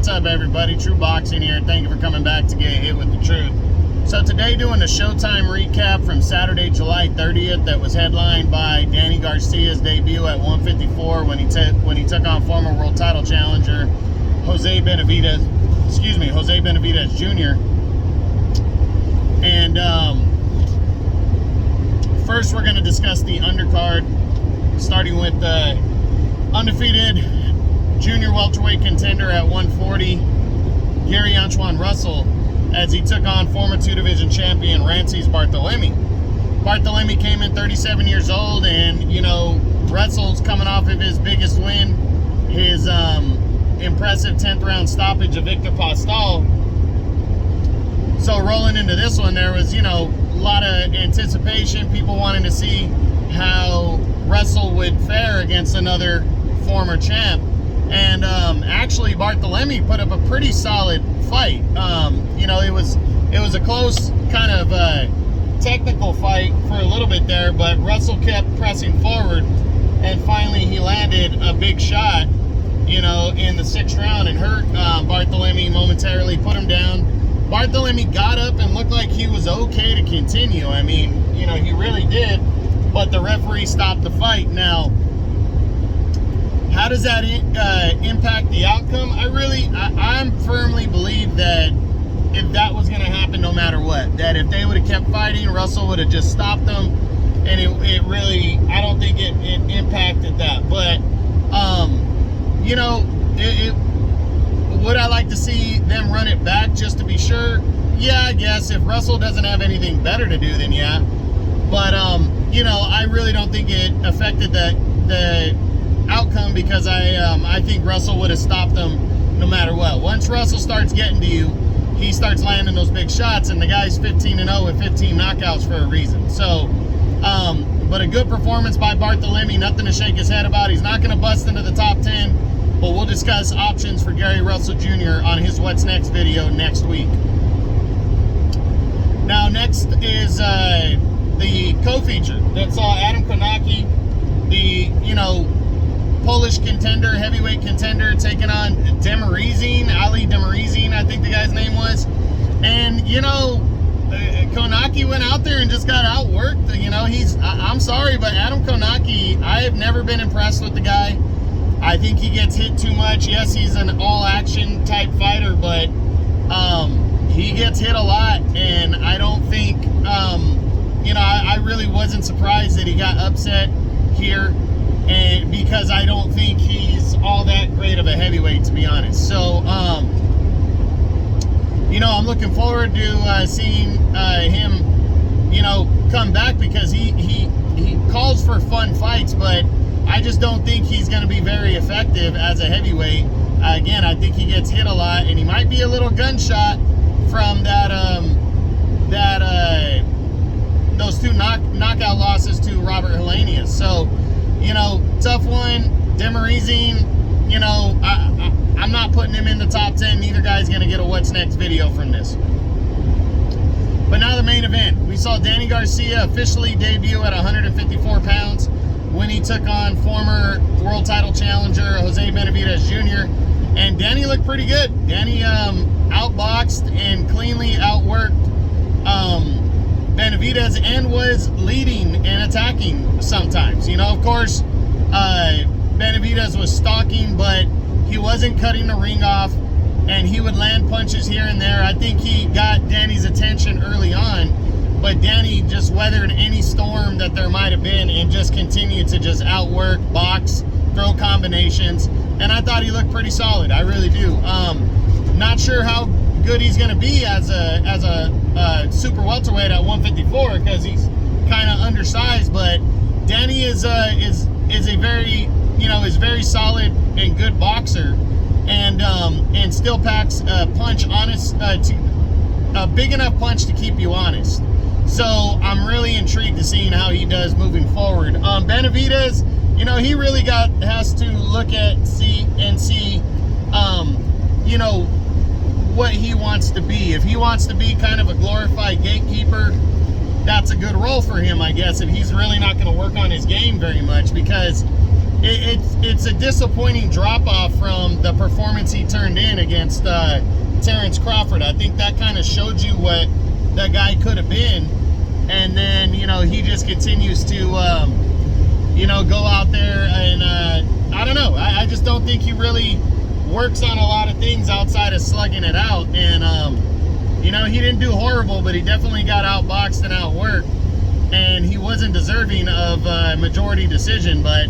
What's up, everybody? True Boxing here. Thank you for coming back to get hit with the truth. So today, doing a Showtime recap from Saturday, July 30th, that was headlined by Danny Garcia's debut at 154 when he took on former world title challenger Jose Benavidez Jr. And first, we're going to discuss the undercard, starting with the undefeated junior welterweight contender at 140, Gary Antoine Russell, as he took on former two-division champion Rances Barthelemy. Barthelemy came in 37 years old, and, you know, Russell's coming off of his biggest win, his impressive 10th round stoppage of Victor Pastal. So rolling into this one, there was, you know, a lot of anticipation, people wanting to see how Russell would fare against another former champ. And actually, Barthelemy put up a pretty solid fight. You know, it was a close kind of technical fight for a little bit there, but Russell kept pressing forward, and finally he landed a big shot, you know, in the 6th round and hurt Barthelemy momentarily, put him down. Barthelemy got up and looked like he was okay to continue. I mean, you know, he really did, but the referee stopped the fight. Now, how does that impact the outcome? I firmly believe that if that was going to happen, no matter what, that if they would have kept fighting, Russell would have just stopped them, and it really, I don't think it impacted that. But, you know, would I like to see them run it back just to be sure? Yeah, I guess. If Russell doesn't have anything better to do, then yeah. But, you know, I really don't think it affected the outcome, because I think Russell would have stopped them no matter what. Once Russell starts getting to you, he starts landing those big shots, and the guy's 15-0 with 15 knockouts for a reason. So, but a good performance by Barthelemy, nothing to shake his head about. He's not going to bust into the top 10, but we'll discuss options for Gary Russell Jr. on his What's Next video next week. Now, next is the co-feature that saw Adam Konaki, the, you know, Polish contender, heavyweight contender, taking on Ali Demirizin, I think the guy's name was. And, you know, Konaki went out there and just got outworked. You know, I'm sorry, but Adam Konaki, I have never been impressed with the guy. I think he gets hit too much. Yes, he's an all-action type fighter, but he gets hit a lot, and I don't think, you know, I really wasn't surprised that he got upset here. And because I don't think he's all that great of a heavyweight, to be honest. So, you know, I'm looking forward to seeing him, you know, come back, because he calls for fun fights, but I just don't think he's going to be very effective as a heavyweight. Again, I think he gets hit a lot, and he might be a little gunshot from those two knockout losses to Robert Helenius. So, you know, tough one. Demirizin, you know, I'm not putting him in the top 10. Neither guy's going to get a What's Next video from this. But now the main event. We saw Danny Garcia officially debut at 154 pounds when he took on former world title challenger Jose Benavidez Jr. And Danny looked pretty good. Danny outboxed and cleanly outworked Benavidez, and was leading and attacking sometimes. You know, of course, Benavidez was stalking, but he wasn't cutting the ring off, and he would land punches here and there. I think he got Danny's attention early on, but Danny just weathered any storm that there might have been and just continued to just outwork, box, throw combinations, and I thought he looked pretty solid. I really do. Not sure how good he's going to be as a super welterweight at 154, because he's kind of undersized, but Danny is a very, you know, is very solid and good boxer, and still packs a punch, a big enough punch to keep you honest. So I'm really intrigued to seeing how he does moving forward. Benavidez, you know, he really has to look at see, you know, what he wants to be. If he wants to be kind of a glorified gatekeeper, that's a good role for him, I guess, if he's really not going to work on his game very much, because it's a disappointing drop-off from the performance he turned in against Terrence Crawford. I think that kind of showed you what that guy could have been. And then, you know, he just continues to, you know, go out there and, I don't know. I just don't think he really works on a lot of things outside of slugging it out. And, you know, he didn't do horrible, but he definitely got outboxed and outworked. And he wasn't deserving of a majority decision, but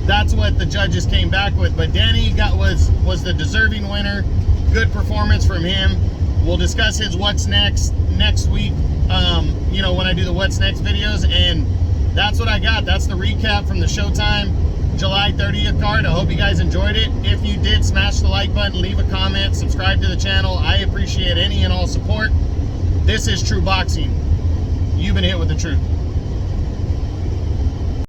that's what the judges came back with. But Danny was the deserving winner. Good performance from him. We'll discuss his what's next week, you know, when I do the what's next videos. And that's what I got. That's the recap from the Showtime July 30th card. I hope you guys enjoyed it. If you did, smash the like button, leave a comment, subscribe to the channel. I appreciate any and all support. This is True Boxing. You've been hit with the truth.